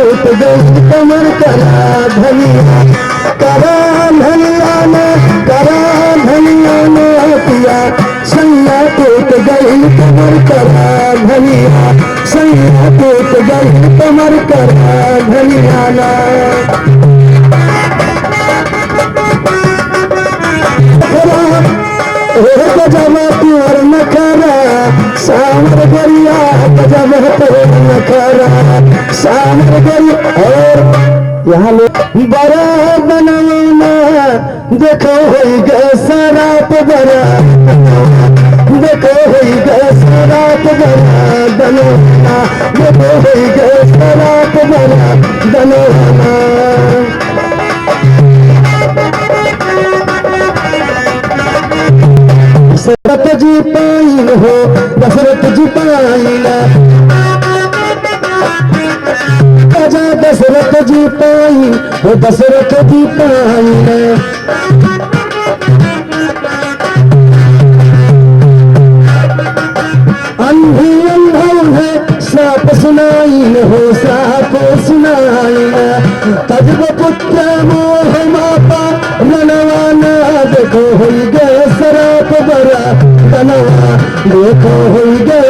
टूट गई कमर करा धनिया ने पिया सैया टूट गई कमर करा धनिया सैया टूट गई कमर करा धनिया ना गजमा प्यार नखरा सामर गरिया गजमा प्यार नखरा सामर गरिया और यहाँ लोग बड़ा बनाना देखो होई गे सराप बड़ा देखो होई गे सराप बड़ा दनोना देखो होई गे सराप बड़ा दनोना दशरथ जी पाइन हो दशरथ जी पाइन राजा दशरथ जी पाइन हो दशरथ जी पाइन अंधी अंधन है साप सुनाइन हो साप सुनाइन तजब पुत्र मोह माता मनवाना देखो होई गे सराप बरा बनवा देखो होई गे